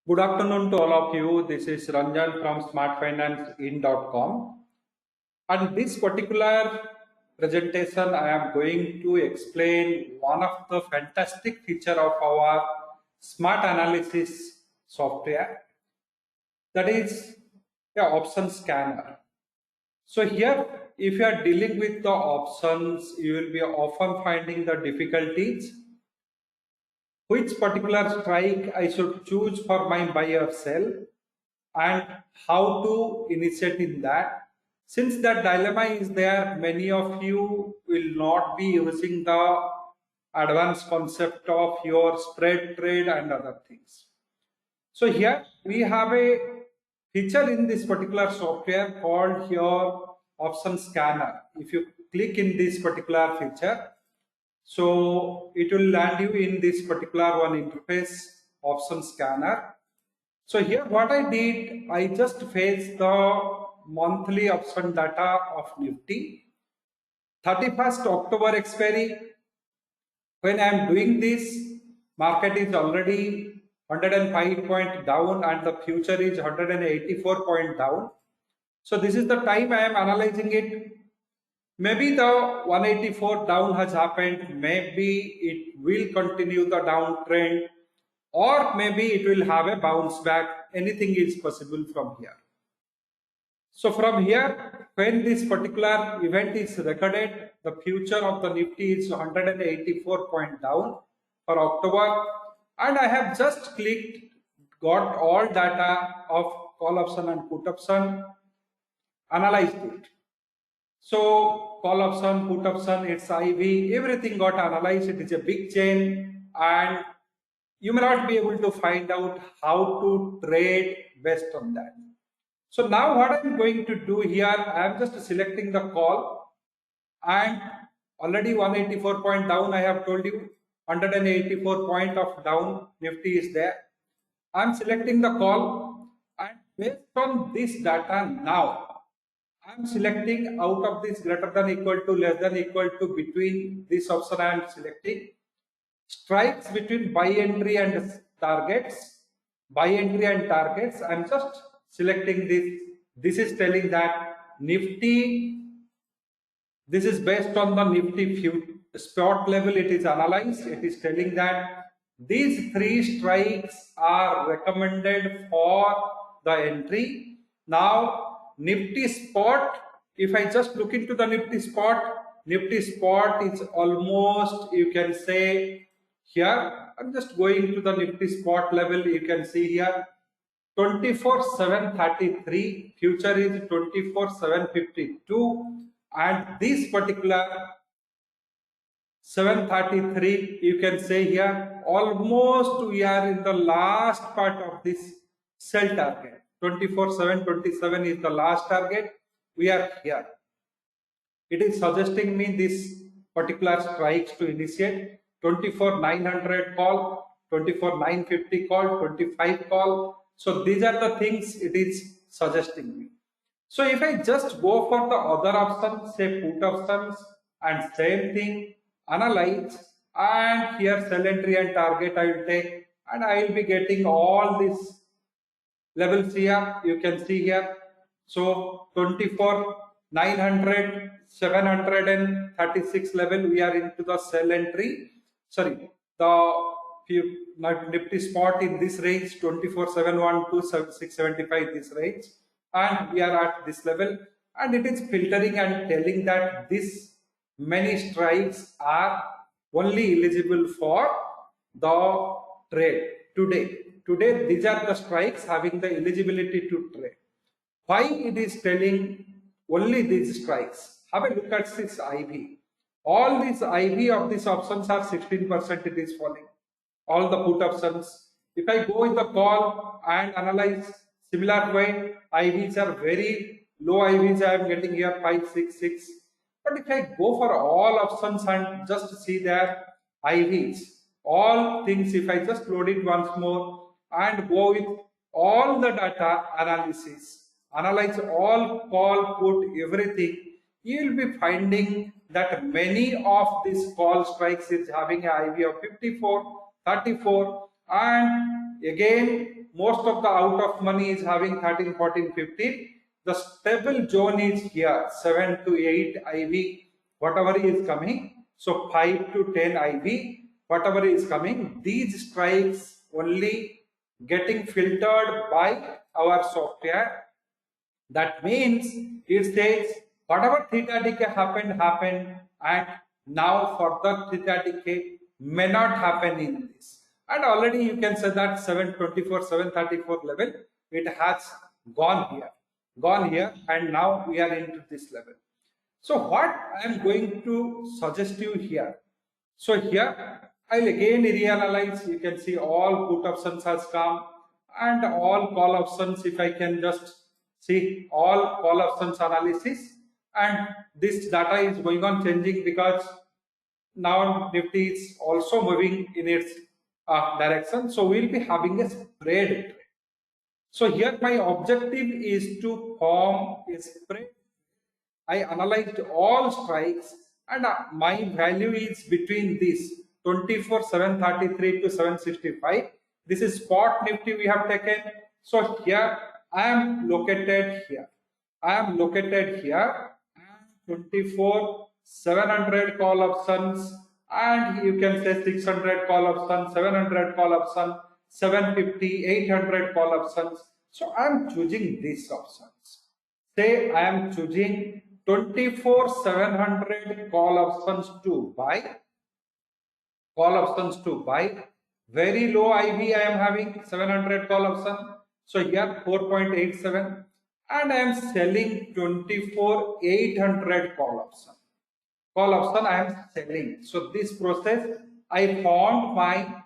Good afternoon to all of you. This is Ranjan from smartfinanceinc.com. And this particular presentation, I am going to explain one of the fantastic feature of our smart analysis software, that is the option scanner. So here, if you are dealing with the options, you will be often finding the difficulties. Which particular strike I should choose for my buy or sell, and how to initiate in that. Since that dilemma is there, many of you will not be using the advanced concept of your spread trade and other things. So here we have a feature in this particular software called your option scanner. If you click in this particular feature, so it will land you in this particular one interface, option scanner. So here what I did, I just fetched the monthly option data of Nifty. 31st October expiry. When I am doing this, market is already 105 point down and the future is 184 point down. So this is the time I am analyzing it. Maybe the 184 down has happened, maybe it will continue the downtrend, or maybe it will have a bounce back. Anything is possible from here. So from here, when this particular event is recorded, the future of the Nifty is 184 point down for October, and I have just clicked, got all data of call option and put option, analyzed it. So call option, put option, its IV, everything got analyzed. It is a big chain, and you may not be able to find out how to trade based on that. So now what I'm going to do here, I'm just selecting the call, and already 184 point down, I have told you 184 point of down Nifty is there. I'm selecting the call, and based on this data now, I'm selecting out of this greater than equal to, less than equal to, between this option I am selecting strikes between buy entry and targets. Buy entry and targets, I'm just selecting this. This is telling that Nifty, this is based on the Nifty spot level, it is analyzed. It is telling that these three strikes are recommended for the entry. Now Nifty spot, if I just look into the Nifty spot is almost, you can say, here I'm just going to the Nifty spot level. You can see here 24,733, future is 24,752, and this particular 733, you can say here almost we are in the last part of this sell target. 24,727 is the last target. We are here. It is suggesting me this particular strikes to initiate. 24,900 call, 24,950 call, 25 call. So these are the things it is suggesting me. So if I just go for the other options, say put options, and same thing, analyze, and here sell entry and target I will take, and I will be getting all these levels here. You can see here. So 24,900, 736 level, we are into the sell entry. Sorry, the Nifty spot in this range, 24,712, 675 this range, and we are at this level, and it is filtering and telling that this many strikes are only eligible for the trade today. Today, these are the strikes having the eligibility to trade. Why it is telling only these strikes? Have a look at this IV. All these IV of these options are 16%, it is falling. All the put options. If I go in the call and analyze similar way, IVs are very low IVs I am getting here, 566. But if I go for all options and just see their IVs, all things, if I just load it once more and go with all the data analysis, analyze all call, put, everything, you will be finding that many of these call strikes is having an IV of 54, 34, and again most of the out of money is having 13, 14, 15. The stable zone is here, 7 to 8 IV, whatever is coming. So 5 to 10 IV, whatever is coming. These strikes only getting filtered by our software. That means it says whatever theta decay happened, and now further theta decay may not happen in this. And already you can say that 724, 734 level, it has gone here, and now we are into this level. So what I am going to suggest you here. So here I'll again reanalyze. You can see all put options has come and all call options. If I can just see all call options analysis, and this data is going on changing because now Nifty is also moving in its direction. So we'll be having a spread trade. So here my objective is to form a spread. I analyzed all strikes and my value is between this 24,733 to 765. This is spot Nifty we have taken. So here I am located here. 24,700 call options, and you can say 600 call options, 700 call options, 750, 800 call options. So I am choosing these options. Say I am choosing 24,700 call options to buy. Very low IV I am having 700 call option. So here 4.87, and I am selling 24,800 call option. I am selling. So this process I formed my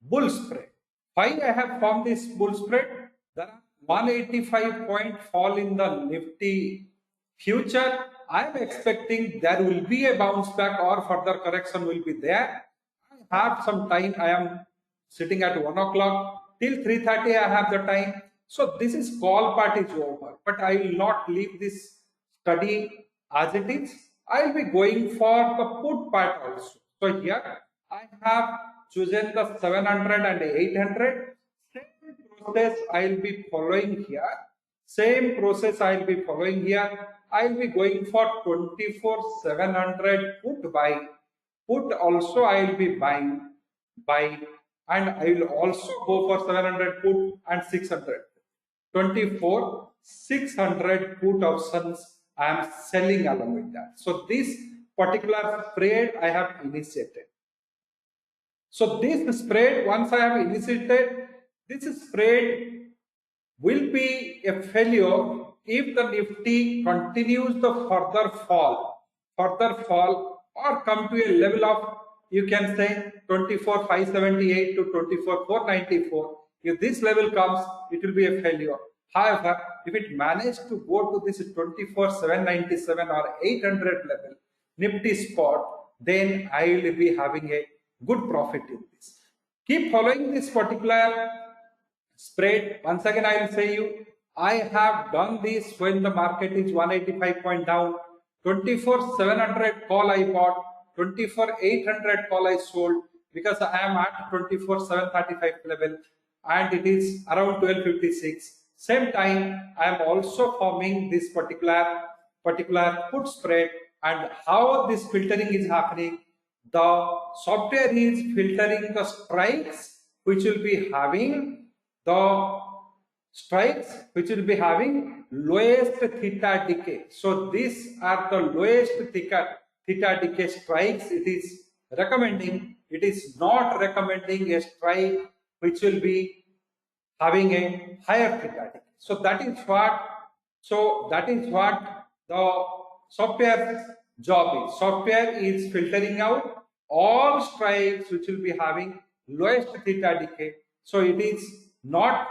bull spread. Why I have formed this bull spread? There are 185 point fall in the Nifty future. I am expecting there will be a bounce back or further correction will be there. I have some time. I am sitting at 1 o'clock till 3:30. I have the time. So this is call part is over, but I will not leave this study as it is. I will be going for the put part also. So here I have chosen the 700 and 800. Same process I will be following here. I will be going for 24,700 put buy. Put also I will be buying buy, and I will also go for 700 put and 600. 24,600 put options I am selling along with that. So this particular spread I have initiated. So this spread, once I have initiated, this spread will be a failure if the Nifty continues the further fall or come to a level of, you can say 24,578 to 24,494. If this level comes, it will be a failure. However, if it managed to go to this 24,797 or 800 level Nifty spot, then I will be having a good profit in this. Keep following this particular spread. Once again, I will say you, I have done this when the market is 185 point down. 24,700 call I bought, 24,800 call I sold, because I am at 24,735 level and it is around 1256. Same time, I am also forming this particular put spread. And how this filtering is happening? The software is filtering the strikes which will be having lowest theta decay. So these are the lowest theta decay strikes it is recommending. It is not recommending a strike which will be having a higher theta decay. So that is what the software's job is. Software is filtering out all strikes which will be having lowest theta decay. So it is not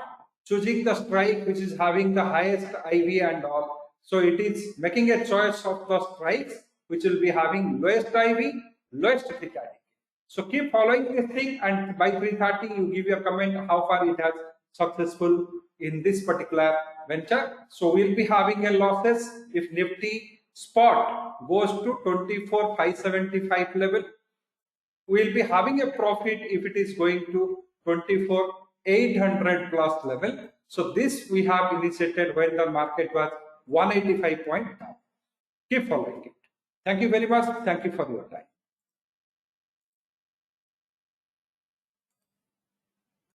choosing the strike which is having the highest IV and all. So it is making a choice of the strikes which will be having lowest IV, lowest theta decay. So keep following this thing, and by 3:30 you give your comment how far it has successful in this particular venture. So we'll be having a losses if Nifty spot goes to 24,575 level. We'll be having a profit if it is going to 24,600 800 plus level. So this we have initiated when the market was 185 point down. Keep following it. Thank you very much. Thank you for your time.